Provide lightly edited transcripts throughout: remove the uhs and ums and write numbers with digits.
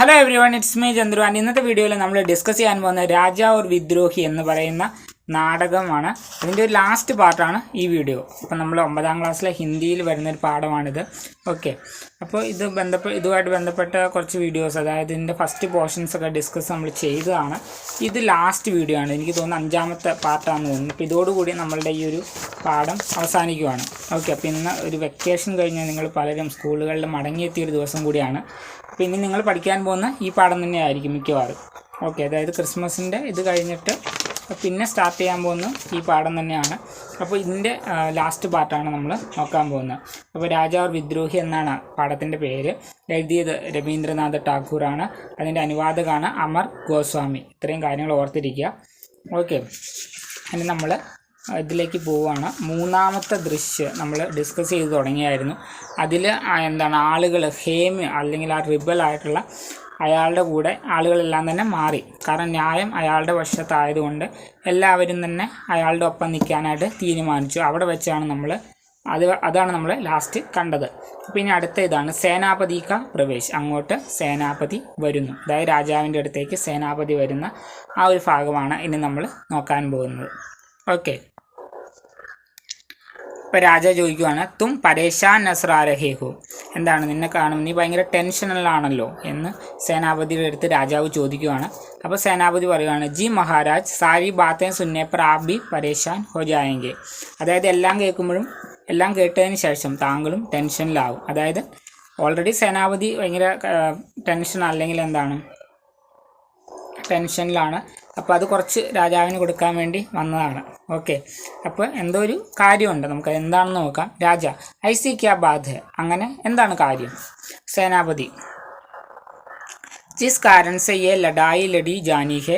Hello every one, it's me Chandru. And ഇന്നത്തെ വീഡിയോയിൽ നമ്മൾ ഡിസ്കസ് ചെയ്യാൻ പോകുന്ന രാജ ഓർ വിദ്രോഹി എന്ന് പറയുന്ന നാടകമാണ്. അതിൻ്റെ ഒരു ലാസ്റ്റ് പാർട്ടാണ് ഈ വീഡിയോ. അപ്പോൾ നമ്മൾ 9ാം ക്ലാസ്സിലെ ഹിന്ദിയിൽ വരുന്നൊരു പാഠമാണിത്. ഓക്കെ, അപ്പോൾ ഇതുമായിട്ട് ബന്ധപ്പെട്ട കുറച്ച് വീഡിയോസ്, അതായത് ഇതിൻ്റെ ഫസ്റ്റ് പോർഷൻസ് ഒക്കെ ഡിസ്കസ് നമ്മൾ ചെയ്തതാണ്. ഇത് ലാസ്റ്റ് വീഡിയോ ആണ്, എനിക്ക് തോന്നുന്നു 5ാമത്തെ പാർട്ടാണെന്ന് തോന്നുന്നു. അപ്പോൾ ഇതോടുകൂടി നമ്മളുടെ ഈ ഒരു പാഠം അവസാനിക്കുവാണ്. ഓക്കെ, അപ്പോൾ ഇന്ന് ഒരു വെക്കേഷൻ കഴിഞ്ഞാൽ നിങ്ങൾ പലരും സ്കൂളുകളിൽ മടങ്ങിയെത്തിയൊരു ദിവസം കൂടിയാണ്. അപ്പോൾ ഇനി നിങ്ങൾ പഠിക്കാൻ പോകുന്ന ഈ പാഠം തന്നെയായിരിക്കും മിക്കവാറും. ഓക്കെ, അതായത് ക്രിസ്മസിൻ്റെ ഇത് കഴിഞ്ഞിട്ട് പിന്നെ സ്റ്റാർട്ട് ചെയ്യാൻ പോകുന്ന ഈ പാഠം തന്നെയാണ്. അപ്പോൾ ഇതിൻ്റെ ലാസ്റ്റ് പാർട്ടാണ് നമ്മൾ നോക്കാൻ പോകുന്നത്. അപ്പോൾ രാജ ഓർ വിദ്രോഹി എന്നാണ് പാഠത്തിൻ്റെ പേര്. എഴുതിയത് രവീന്ദ്രനാഥ ടാഗോറാണ്. അതിൻ്റെ അനുവാദകമാണ് അമർ ഗോസ്വാമി. ഇത്രയും കാര്യങ്ങൾ ഓർത്തിരിക്കുക. ഓക്കെ, ഇനി നമ്മൾ ഇതിലേക്ക് പോവുകയാണ്. 3ാമത്തെ ദൃശ്യം നമ്മൾ ഡിസ്കസ് ചെയ്ത് തുടങ്ങിയായിരുന്നു. അതിൽ ആളുകൾ ഹേമ് അല്ലെങ്കിൽ ആ റിബലായിട്ടുള്ള അയാളുടെ കൂടെ ആളുകളെല്ലാം തന്നെ മാറി. കാരണം ന്യായം അയാളുടെ വശത്തായതുകൊണ്ട് എല്ലാവരും തന്നെ അയാളുടെ ഒപ്പം നിൽക്കാനായിട്ട് തീരുമാനിച്ചു. അവിടെ വെച്ചാണ് അതാണ് നമ്മൾ ലാസ്റ്റ് കണ്ടത്. പിന്നെ അടുത്ത ഇതാണ് സേനാപതി കാ പ്രവേശ്. അങ്ങോട്ട് സേനാപതി വരുന്നു, അതായത് രാജാവിൻ്റെ അടുത്തേക്ക് സേനാപതി വരുന്ന ആ ഒരു ഭാഗമാണ് ഇനി നമ്മൾ നോക്കാൻ പോകുന്നത്. ഓക്കെ, ഇപ്പോൾ രാജ ചോദിക്കുവാണ്, തും പരേശാൻ നസർ ആ രഹേ ഹോ. എന്താണ് നിന്നെ കാണും, നീ ഭയങ്കര ടെൻഷനിലാണല്ലോ എന്ന് സേനാപതിയുടെ അടുത്ത് രാജാവ് ചോദിക്കുവാണ്. അപ്പോൾ സേനാപതി പറയുവാണ്, ജി മഹാരാജ് സാരി ബാത്തേ സുന്നേ പർ ആപ് ഭി പരേശാൻ ഹോ ജായേംഗെ. അതായത് എല്ലാം കേട്ടതിന് ശേഷം താങ്കളും ടെൻഷനിലാവും. അതായത് ഓൾറെഡി സേനാപതി ഭയങ്കര ടെൻഷൻ അല്ലെങ്കിൽ ടെൻഷനിലാണ്. അപ്പോൾ അത് കുറച്ച് രാജാവിന് കൊടുക്കാൻ വേണ്ടി വന്നതാണ്. ഓക്കെ, അപ്പോൾ എന്തോ ഒരു കാര്യമുണ്ട്, നമുക്ക് എന്താണെന്ന് നോക്കാം. രാജ ഐസി ക്യാ ബാത് ഹെ, അങ്ങനെ എന്താണ് കാര്യം? സേനാപതി ജിസ് കാരൺ സെ യെ ലഡായി ലടി ജാനി ഹെ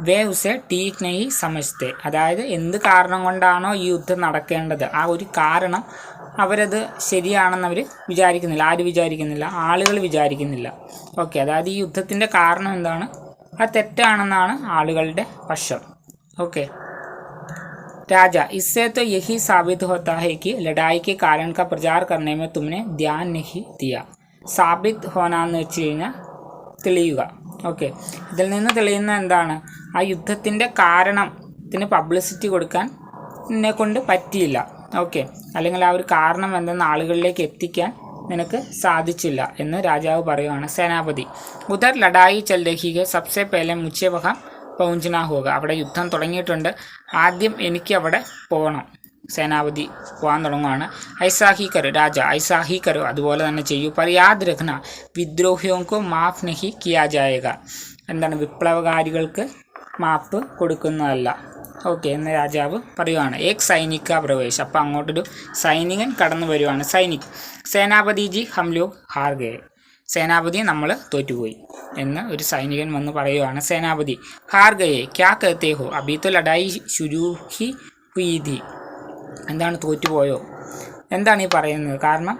വേ ഉസെ ടീക് നഹി സമജ്തെ. അതായത് എന്ത് കാരണം കൊണ്ടാണോ ഈ യുദ്ധം നടക്കേണ്ടത്, ആ ഒരു കാരണം അവരത് ശരിയാണെന്ന് അവർ വിചാരിക്കുന്നില്ല. ആര് വിചാരിക്കുന്നില്ല? ആളുകൾ വിചാരിക്കുന്നില്ല. ഓക്കെ, അതായത് ഈ യുദ്ധത്തിൻ്റെ കാരണം എന്താണ്, അത് തെറ്റാണെന്നാണ് ആളുകളുടെ പക്ഷം. ഓക്കെ, രാജ इससे तो यही साबित होता है कि लड़ाई के कारण का प्रचार करने में तुमने ध्यान नहीं दिया. സാബിത് ഹോന എന്ന് വെച്ച് കഴിഞ്ഞാൽ തെളിയുക. ഓക്കെ, ഇതിൽ നിന്ന് തെളിയുന്ന എന്താണ്, ആ യുദ്ധത്തിൻ്റെ കാരണത്തിന് പബ്ലിസിറ്റി കൊടുക്കാൻ എന്നെ കൊണ്ട് പറ്റിയില്ല. ഓക്കെ, അല്ലെങ്കിൽ ആ ഒരു കാരണം എന്തെന്ന് ആളുകളിലേക്ക് എത്തിക്കാൻ നിനക്ക് സാധിച്ചില്ല എന്ന് രാജാവ് പറയുവാണ്. സേനാപതി ഉധർ ലഡായി ചൽ രഹി ഹെ സബ്സെ പേലെ മുझे വഹാം പहुंचना होगा. അവിടെ യുദ്ധം തുടങ്ങിയിട്ടുണ്ട്, ആദ്യം എനിക്ക് അവിടെ പോകണം. സേനാപതി പോകാൻ തുടങ്ങുകയാണ്. ഐസാഹി കരോ രാജ, ഐസാഹി കരോ, അതുപോലെ തന്നെ ചെയ്യൂ. പർ യാദ് രഖ്ന വിദ്രോഹിയോങ്കോ മാഫ് നഹി കിയാ ജായേഗ. എന്താണ്, വിപ്ലവകാരികൾക്ക് മാപ്പ് കൊടുക്കുന്നതല്ല. ഓക്കെ എന്ന് രാജാവ് പറയുവാണ്. ഏക് സൈനിക പ്രവേശ്. അപ്പോൾ അങ്ങോട്ടൊരു സൈനികൻ കടന്നു വരുവാണ്. സൈനിക് സേനാപതി ജി ഹം ലോഗ് ഹാർ ഗയെ. സേനാപതി നമ്മൾ തോറ്റുപോയി എന്ന് ഒരു സൈനികൻ വന്ന് പറയുവാണ്. സേനാപതി ഹാർ ഗയെ ക്യാ കഹത്തെ ഹോ അബി തോ ലഡായി ശുരു ഹി ഹുയി ഥി. എന്താണ്, തോറ്റുപോയോ? എന്താണ് ഈ പറയുന്നത്? കാരണം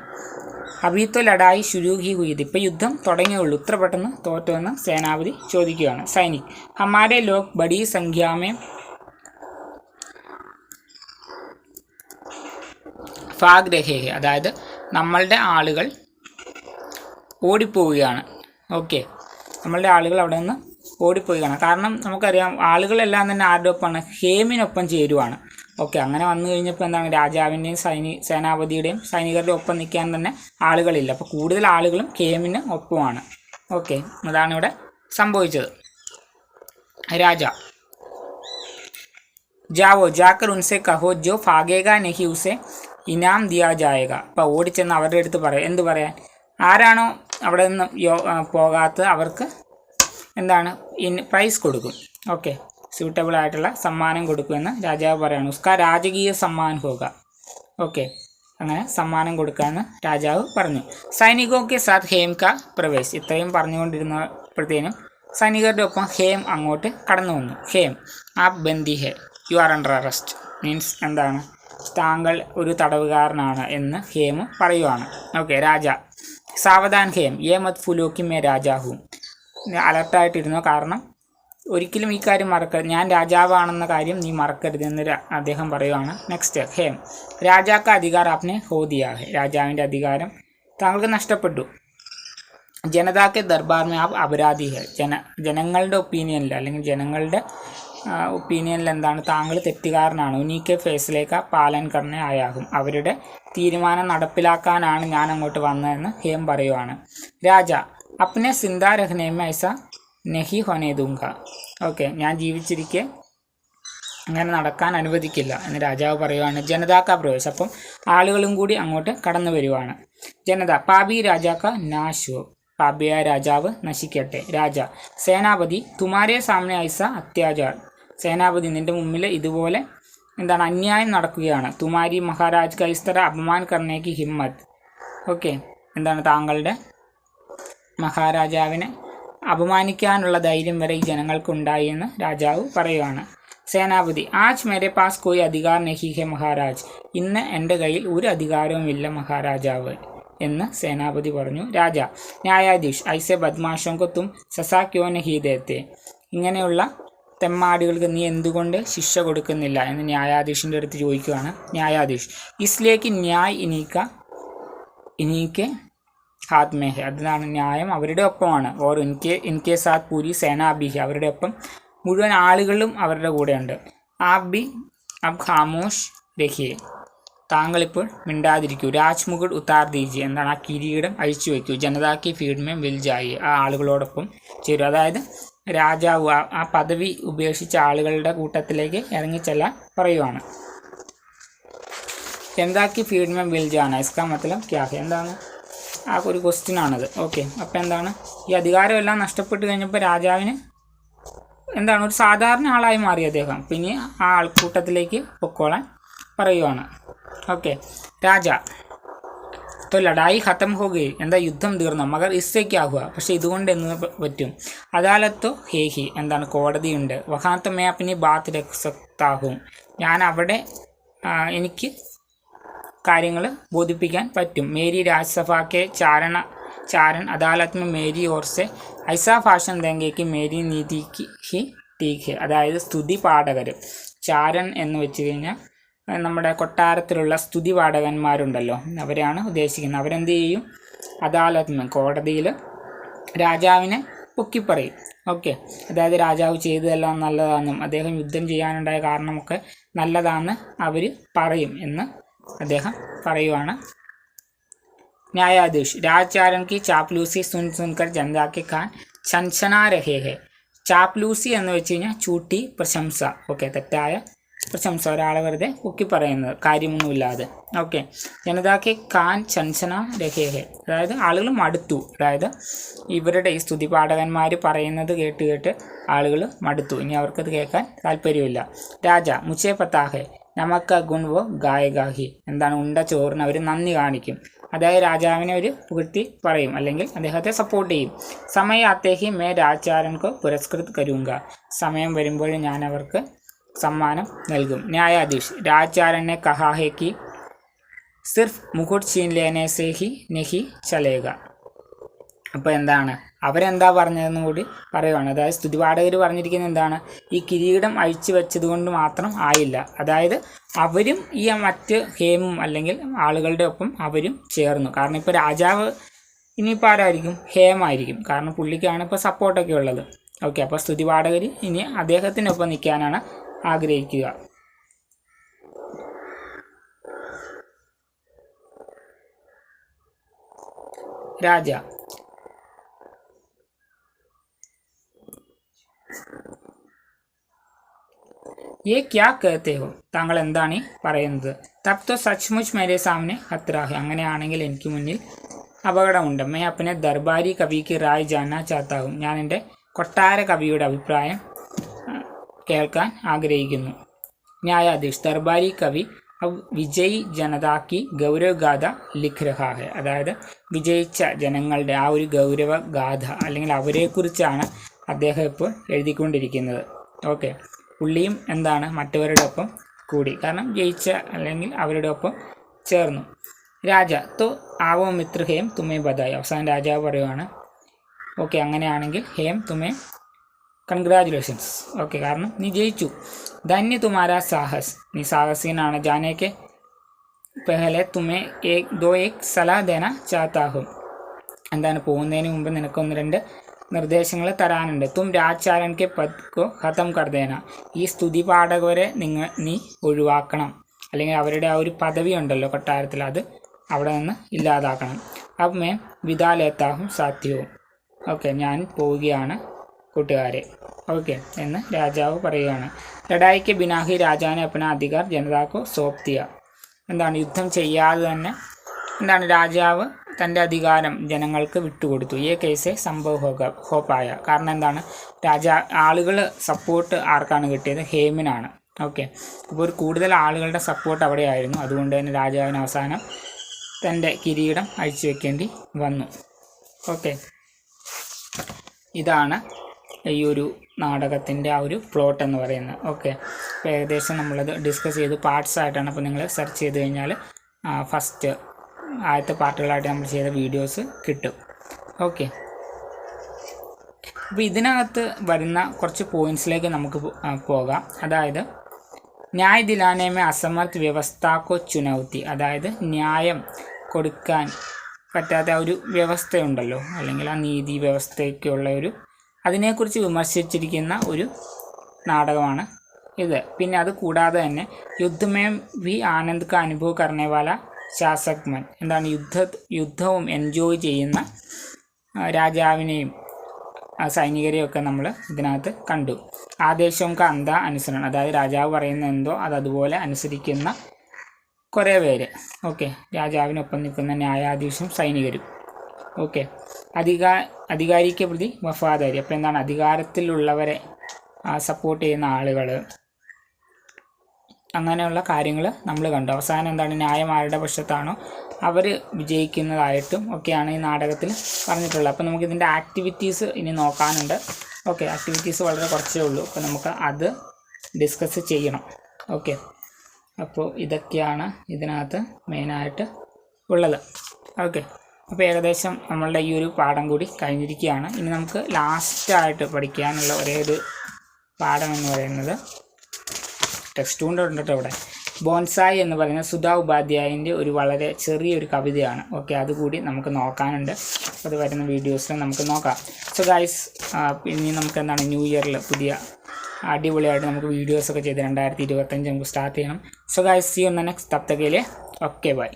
അബി തോ ലഡായി ശുരു ഹി ഹുയി ഥി, ഇപ്പോൾ യുദ്ധം തുടങ്ങിയുള്ളൂ, ഇത്ര പെട്ടെന്ന് തോറ്റുവെന്ന് സേനാപതി ചോദിക്കുകയാണ്. സൈനിക് ഹമാരെ ലോഗ് ബഡി സംഖ്യാമേ ഫാഗ് രഹേ, അതായത് നമ്മളുടെ ആളുകൾ ഓടിപ്പോവുകയാണ്. ഓക്കെ, നമ്മളുടെ ആളുകൾ അവിടെ നിന്ന് ഓടിപ്പോവുകയാണ്. കാരണം നമുക്കറിയാം ആളുകളെല്ലാം തന്നെ ആരുടെ ഒപ്പമാണ്, ഹേമിനൊപ്പം ചേരുവാണ്. ഓക്കെ, അങ്ങനെ വന്നു കഴിഞ്ഞപ്പോൾ എന്താണ്, രാജാവിൻ്റെയും സേനാപതിയുടെയും സൈനികരുടെ ഒപ്പം നിൽക്കാൻ തന്നെ ആളുകളില്ല. അപ്പോൾ കൂടുതൽ ആളുകളും ഹേമിന് ഒപ്പമാണ്. ഓക്കെ, അതാണ് ഇവിടെ സംഭവിച്ചത്. രാജ ജാവോ ജാക്കർ ഉൻസെ കഹോ ജോ ഫാഗേഗ നഹി ഉസെ ഇനാം ദിയാ ജായേഗ. അപ്പോൾ ഓടിച്ചെന്ന് അവരുടെ അടുത്ത് എന്ത് പറയാൻ, ആരാണോ അവിടെ നിന്ന് പോകാത്തത് അവർക്ക് എന്താണ് പ്രൈസ് കൊടുക്കും. ഓക്കെ, സ്യൂട്ടബിൾ ആയിട്ടുള്ള സമ്മാനം കൊടുക്കുമെന്ന് രാജാവ് പറയാണ്. ഉസ്കാ രാജകീയ സമ്മാൻ ഹോക. ഓക്കെ, അങ്ങനെ സമ്മാനം കൊടുക്കാമെന്ന് രാജാവ് പറഞ്ഞു. സൈനികോക്കെ സാത്ത് ഹേം കാ പ്രവേശ്. ഇത്രയും പറഞ്ഞുകൊണ്ടിരുന്നപ്പോഴത്തേനും സൈനികരുടെ ഒപ്പം ഹേം അങ്ങോട്ട് കടന്നു വന്നു. ഹേം ആപ് ബന്ദി ഹെ, you are under arrest. Means എന്താണ്, താങ്കൾ ഒരു തടവുകാരനാണ് എന്ന് ഹേം പറയുവാണ്. ഓക്കെ, രാജ സാവധാൻ ഹേം യേ മത് ഫുലോക്കി മേ രാജാഹും. അലർട്ടായിട്ടിരുന്നു, കാരണം ഒരിക്കലും ഈ കാര്യം മറക്കരുത്, ഞാൻ രാജാവാണെന്ന കാര്യം നീ മറക്കരുതെന്ന് അദ്ദേഹം പറയുവാണ്. നെക്സ്റ്റ് ഹേം രാജാക്ക അധികാരം ആപ്നെ ഹോ ദിയാ ഹെ. രാജാവിൻ്റെ അധികാരം താങ്കൾക്ക് നഷ്ടപ്പെട്ടു. ജനതാക്കെ ദർബാർ മേ ആപ് അപരാധി ഹെ. ജനങ്ങളുടെ ഒപ്പീനിയനിൽ അല്ലെങ്കിൽ ജനങ്ങളുടെ ഒപ്പീനിയനിൽ എന്താണ്, താങ്കൾ തെറ്റുകാരനാണ്. ഉനീക്കെ ഫേസിലേക്ക പാലൻ കർണ ആയാകും. അവരുടെ തീരുമാനം നടപ്പിലാക്കാനാണ് ഞാൻ അങ്ങോട്ട് വന്നതെന്ന് ഹേം പറയുവാണ്. രാജ അപ്നെ സിന്ദാ രഖ്നെ മേ ഐസ നഹി ഹോനെ ദൂങ്ക. ഓക്കെ, ഞാൻ ജീവിച്ചിരിക്കെ അങ്ങനെ നടക്കാൻ അനുവദിക്കില്ല എന്ന് രാജാവ് പറയുവാണ്. ജനതാക്ക പ്രവേശ്, അപ്പം ആളുകളും കൂടി അങ്ങോട്ട് കടന്നു വരുവാണ്. ജനത പാപി രാജാക്ക നാശോ, പാപിയായ രാജാവ് നശിക്കട്ടെ. രാജ സേനാപതി തുമാരേ സാമനെ ഐസ അത്യാചാർ. സേനാപതി, നിന്റെ മുമ്പിൽ ഇതുപോലെ എന്താണ് അന്യായം നടക്കുകയാണ്. തുമാരി മഹാരാജ് കൈസ്തര അപമാൻ കർണേക്ക് ഹിമ്മത്ത്. ഓക്കെ, എന്താണ് താങ്കളുടെ മഹാരാജാവിനെ അപമാനിക്കാനുള്ള ധൈര്യം വരെ ഈ ജനങ്ങൾക്കുണ്ടായി എന്ന് രാജാവ് പറയുവാണ്. സേനാപതി ആജ് മേരെ പാസ് കോയി അധികാർ നഹി ഹെ മഹാരാജ്. ഇന്ന് എൻ്റെ കയ്യിൽ ഒരു അധികാരവുമില്ല മഹാരാജാവ് എന്ന് സേനാപതി പറഞ്ഞു. രാജ ന്യായാധീഷ് ഐസെ ബദ്മാഷോങ്കോ തും സസാ ക്യോ നഹി ദേത്തെ. ഇങ്ങനെയുള്ള തെമ്മാടികൾക്ക് നീ എന്തുകൊണ്ട് ശിക്ഷ കൊടുക്കുന്നില്ല എന്ന് ന്യായാധീഷിൻ്റെ അടുത്ത് ചോദിക്കുകയാണ്. ന്യായാധീഷ് ഇസ്ലേക്ക് ന്യായ് ഇനിക്ക് ഹാത്ത് മേ ഹെ. അതാണ് ന്യായം അവരുടെ ഒപ്പമാണ്. ഓർ ഇൻകെ സാത്ത് പൂരി സേനാബിഹി. അവരുടെ ഒപ്പം മുഴുവൻ ആളുകളും അവരുടെ കൂടെയുണ്ട്. ആപ് ബി അബ് ഖാമോഷ് രഹിയെ. താങ്കളിപ്പോൾ മിണ്ടാതിരിക്കൂ. രാജ്മുകുട് ഉത്താർ ദീജി. എന്താണ്, ആ കിരീടം അഴിച്ചു വയ്ക്കൂ. ജനതാക്കി ഫീഡ്മേ വിൽ ജായി. ആ ആളുകളോടൊപ്പം ചേരും. അതായത് രാജാവ് ആ പദവി ഉപേക്ഷിച്ച ആളുകളുടെ കൂട്ടത്തിലേക്ക് ഇറങ്ങിച്ചെല്ലാൻ പറയുവാണ്. ജനതാക്കി ഫീഡ്മേ വിൽ ജാന ഇസ്കാ മത്ലബ് ക്യാ ഹെ. എന്താണ് ആ ഒരു ക്വസ്റ്റ്യൻ ആണത്. ഓക്കെ, അപ്പം എന്താണ്, ഈ അധികാരമെല്ലാം നഷ്ടപ്പെട്ട് കഴിഞ്ഞപ്പോൾ രാജാവിന് എന്താണ് ഒരു സാധാരണ ആളായി മാറി അദ്ദേഹം. പിന്നെ ആ ആൾക്കൂട്ടത്തിലേക്ക് പൊക്കോളാൻ പറയുവാണ്. ഓക്കെ, രാജ तो लड़ाई ख़त्म हो गई. എന്താ യുദ്ധം തീർന്നു. മഗർ ഇസ്സേക്കാകുക. പക്ഷേ ഇതുകൊണ്ട് എന്ന് പറ്റും. അദാലത്തോ ഹേഹി. എന്താണ് കോടതിയുണ്ട്. വഹാത്തോ മേ അപ്നി ബാത്ത് രഖ് സക്താ ഹൂം. ഞാൻ അവിടെ എനിക്ക് കാര്യങ്ങൾ ബോധിപ്പിക്കാൻ പറ്റും. മേരി രാജ്സഭാക്കെ चारण अदालत में मेरी ओर से ऐसा भाषण देंगे कि मेरी नीति की ही ठीक है. അതായത് സ്തുതി പാഠകർ. ചാരൻ എന്ന് വെച്ച് കഴിഞ്ഞാൽ നമ്മുടെ കൊട്ടാരത്തിലുള്ള സ്തുതി പാഠകന്മാരുണ്ടല്ലോ, അവരെയാണ് ഉദ്ദേശിക്കുന്നത്. അവരെന്ത് ചെയ്യും, അദാലത്ത് കോടതിയിൽ രാജാവിനെ പൊക്കിപ്പറയും. ഓക്കെ, അതായത് രാജാവ് ചെയ്തതെല്ലാം നല്ലതാണെന്നും അദ്ദേഹം യുദ്ധം ചെയ്യാനുണ്ടായ കാരണമൊക്കെ നല്ലതാണെന്ന് അവർ പറയും എന്ന് അദ്ദേഹം പറയുവാണ്. न्यायाधीश രാജചാരൻ की चापलूसी सुन सुनकर जनता के कान छनछना रहे हैं. ചാപ്ലൂസി എന്ന് വെച്ച് കഴിഞ്ഞാൽ ചൂട്ടി പ്രശംസ. ഓക്കെ, തെറ്റായ പ്രശംസ, ഒരാളെ വെറുതെ പൊക്കി പറയുന്നത് കാര്യമൊന്നുമില്ലാതെ. Okay, ജനതാക്ക് can ചൻചന രഹേഹെ. അതായത് ആളുകൾ മടുത്തു. അതായത് ഇവരുടെ ഈ സ്തുതി പാഠകന്മാർ പറയുന്നത് കേട്ട് കേട്ട് ആളുകൾ മടുത്തു. ഇനി അവർക്കത് കേൾക്കാൻ താല്പര്യമില്ല. രാജ മുച്ചേ പത്താഹെ നമക്ക ഗുൺവോ ഗായകാഹി. എന്താണ്, ഉണ്ട ചോറിന് അവർ നന്ദി കാണിക്കും. അതായത് രാജാവിനെ ഒരു പുകഴ്ത്തി പറയും, അല്ലെങ്കിൽ അദ്ദേഹത്തെ സപ്പോർട്ട് ചെയ്യും. സമയാത്തേഹി മേ രാജചാരൻകോ പുരസ്കൃത് കരൂങ്ക. സമയം വരുമ്പോൾ ഞാൻ അവർക്ക് സമ്മാനം നൽകും. ന്യായാധീഷ് രാജചാരനെ കഹാ ഹെ കി സിർഫ് മുകുട്ട് ചീൻ ലേനെ സേ ഹി നഹി ചലേഗ. അപ്പോൾ എന്താണ് അവരെന്താ പറഞ്ഞതെന്ന് കൂടി പറയുവാണ്. അതായത് സ്തുതിപാഠകർ പറഞ്ഞിരിക്കുന്നത് എന്താണ്, ഈ കിരീടം അഴിച്ചു വെച്ചത് കൊണ്ട് മാത്രം ആയില്ല. അതായത് അവരും ഈ മറ്റ് ഹേമും അല്ലെങ്കിൽ ആളുകളുടെ ഒപ്പം അവരും ചേർന്നു. കാരണം ഇപ്പോൾ രാജാവ് ഇനിയിപ്പോൾ ആരായിരിക്കും, ഹേമായിരിക്കും. കാരണം പുള്ളിക്കാണ് ഇപ്പോൾ സപ്പോർട്ടൊക്കെ ഉള്ളത്. ഓക്കെ, അപ്പോൾ സ്തുതിപാഠകർ ഇനി അദ്ദേഹത്തിനൊപ്പം നിൽക്കാനാണ് ആഗ്രഹിക്കുക. രാജ ये क्या कहते हो. താങ്കൾ എന്താണ് ഈ പറയുന്നത്. തബ് തോ സച്ച്മുച്ച് മേരെ സാമനെ ഖത്രാ ഹെ. അങ്ങനെയാണെങ്കിൽ എനിക്ക് മുന്നിൽ അപകടമുണ്ട്. മേ അപ്പനെ ദർബാരി കവിക്ക് റായ് ജാനാ ചാത്താ ഹും. ഞാൻ എൻ്റെ കൊട്ടാര കവിയുടെ അഭിപ്രായം കേൾക്കാൻ ആഗ്രഹിക്കുന്നു. ന്യായാധീഷ് ദർബാരി കവി വിജയ് ജനതാക്കി ഗൗരവ ഗാഥ ലിഖ് രഹാ ഹെ. അതായത് വിജയിച്ച ജനങ്ങളുടെ ആ ഒരു ഗൗരവ ഗാഥ അല്ലെങ്കിൽ അവരെക്കുറിച്ചാണ് അദ്ദേഹം ഇപ്പോൾ എഴുതിക്കൊണ്ടിരിക്കുന്നത്. ഓക്കെ, പുള്ളിയും എന്താണ് മറ്റവരുടെ ഒപ്പം കൂടി, കാരണം ജയിച്ച അല്ലെങ്കിൽ അവരുടെ ഒപ്പം ചേർന്നു. രാജ തോ ആവോ മിത്ര ഹേം തുമേ ബദായി. അവസാനം രാജാവ് പറയുവാണ്, ഓക്കെ അങ്ങനെയാണെങ്കിൽ ഹേം തുമേ കൺഗ്രാജുലേഷൻസ്. ഓക്കെ, കാരണം നീ ജയിച്ചു. ധന്യ തുമാരാ സാഹസ്. നീ സാഹസികനാണ്. ജാനേക്ക് പെഹലെ തുമേ ഏക് സലാഹ് ദേന ചാത്താ ഹും. എന്താണ് പോകുന്നതിന് മുമ്പ് നിനക്ക് 1-2 നിർദ്ദേശങ്ങൾ തരാനുണ്ട്. തും രാജാരൻ കെ പദ് കോ ഖത്തം കർ ദേന. ഈ സ്തുതി പാഠകരെ നീ ഒഴിവാക്കണം, അല്ലെങ്കിൽ അവരുടെ ആ ഒരു പദവി ഉണ്ടല്ലോ കൊട്ടാരത്തിൽ, അത് അവിടെ നിന്ന് ഇല്ലാതാക്കണം. അബ് മേ വിദാ ലേത്താ ഹും സാത്യോം. ഓക്കെ, ഞാൻ പോവുകയാണ് കൂട്ടുകാരെ, ഓക്കെ എന്ന് രാജാവ് പറയുകയാണ്. ലഡായിക്ക് ബിനാഹി രാജാവിനെ അപ്പന അധികാർ ജനതാക്കോ സോപ് ദിയ. എന്താണ്, യുദ്ധം ചെയ്യാതെ തന്നെ എന്താണ് രാജാവ് തൻ്റെ അധികാരം ജനങ്ങൾക്ക് വിട്ടുകൊടുത്തു. ഈ കേസ് സംഭവ ഹോപ്പായ. കാരണം എന്താണ്, ആളുകൾ സപ്പോർട്ട് ആർക്കാണ് കിട്ടിയത്? ഹേമിനാണ്. ഓക്കെ, അപ്പോൾ ഒരു കൂടുതൽ ആളുകളുടെ സപ്പോർട്ട് അവിടെയായിരുന്നു. അതുകൊണ്ട് തന്നെ രാജാവിന് അവസാനം തൻ്റെ കിരീടം അഴിച്ചു വെക്കേണ്ടി വന്നു. ഓക്കെ, ഇതാണ് ഈ ഒരു നാടകത്തിൻ്റെ ആ ഒരു പ്ലോട്ട് എന്ന് പറയുന്നത്. ഓക്കെ, അപ്പോൾ ഏകദേശം നമ്മളത് ഡിസ്കസ് ചെയ്തു, പാർട്സ് ആയിട്ടാണ്. അപ്പോൾ നിങ്ങൾ സെർച്ച് ചെയ്ത് കഴിഞ്ഞാൽ ഫസ്റ്റ് ആദ്യത്തെ പാർട്ടുകളായിട്ട് നമ്മൾ ചെയ്ത വീഡിയോസ് കിട്ടും. ഓക്കെ, അപ്പോൾ ഇതിനകത്ത് വരുന്ന കുറച്ച് പോയിൻറ്റ്സിലേക്ക് നമുക്ക് പോകാം. അതായത് ന്യായ ദിലാനേമേ അസമർത്ഥ വ്യവസ്ഥക്കോ ചുനൗത്തി. അതായത് ന്യായം കൊടുക്കാൻ പറ്റാത്ത ഒരു വ്യവസ്ഥയുണ്ടല്ലോ, അല്ലെങ്കിൽ ആ നീതി വ്യവസ്ഥയ്ക്കുള്ള അതിനെക്കുറിച്ച് വിമർശിച്ചിരിക്കുന്ന ഒരു നാടകമാണ് ഇത്. പിന്നെ അത് കൂടാതെ തന്നെ യുദ്ധമേം വി ആനന്ദ് കാ അനുഭവ് കർണേവാല ശാസക്മൻ. എന്താണ്, യുദ്ധവും എൻജോയ് ചെയ്യുന്ന രാജാവിനെയും സൈനികരെയും ഒക്കെ നമ്മൾ ഇതിനകത്ത് കണ്ടു. ആദേശവും അന്ത അനുസരണം. അതായത് രാജാവ് പറയുന്ന എന്തോ അതുപോലെ അനുസരിക്കുന്ന കുറേ പേര്. ഓക്കെ, രാജാവിനൊപ്പം നിൽക്കുന്ന ന്യായാധീശും സൈനികരും. ഓക്കെ, അധികാരിക്ക് പ്രതി വഫാദാരി. അപ്പോൾ എന്താണ്, അധികാരത്തിലുള്ളവരെ സപ്പോർട്ട് ചെയ്യുന്ന ആളുകൾ, അങ്ങനെയുള്ള കാര്യങ്ങൾ നമ്മൾ കണ്ടു. അവസാനം എന്താണ്, ന്യായം ആരുടെ പക്ഷത്താണോ അവർ വിജയിക്കുന്നതായിട്ടും ഒക്കെയാണ് ഈ നാടകത്തിൽ പറഞ്ഞിട്ടുള്ളത്. അപ്പോൾ നമുക്ക് ഇതിൻ്റെ ആക്ടിവിറ്റീസ് ഇനി നോക്കാനുണ്ട്. ഓക്കെ, ആക്ടിവിറ്റീസ് വളരെ കുറച്ചേ ഉള്ളൂ. അപ്പോൾ നമുക്ക് അത് ഡിസ്കസ് ചെയ്യണം. ഓക്കെ, അപ്പോൾ ഇതൊക്കെയാണ് ഇതിനകത്ത് മെയിനായിട്ട് ഉള്ളത്. ഓക്കെ, അപ്പോൾ ഏകദേശം നമ്മളുടെ ഈ ഒരു പാഠം കൂടി കഴിഞ്ഞിരിക്കുകയാണ്. ഇനി നമുക്ക് ലാസ്റ്റായിട്ട് പഠിക്കാനുള്ള ഒരേ ഒരു പാഠം എന്ന് പറയുന്നത് ടെക്സ്റ്റ് കൊണ്ട് ഉണ്ടോ ഇവിടെ, ബോൺസായി എന്ന് പറയുന്ന സുധാ ഉപാധ്യായൻ്റെ ഒരു വളരെ ചെറിയൊരു കവിതയാണ്. ഓക്കെ, അതുകൂടി നമുക്ക് നോക്കാനുണ്ട്. അത് വരുന്ന വീഡിയോസിൽ നമുക്ക് നോക്കാം. സോ ഗൈസ്, ഇനി നമുക്ക് എന്താണ് ന്യൂ ഇയറിൽ പുതിയ അടിപൊളിയായിട്ട് നമുക്ക് വീഡിയോസൊക്കെ ചെയ്ത് 2025 നമുക്ക് സ്റ്റാർട്ട് ചെയ്യണം. So guys, see you in the next. തബ് തക് के लिए ओके बाय.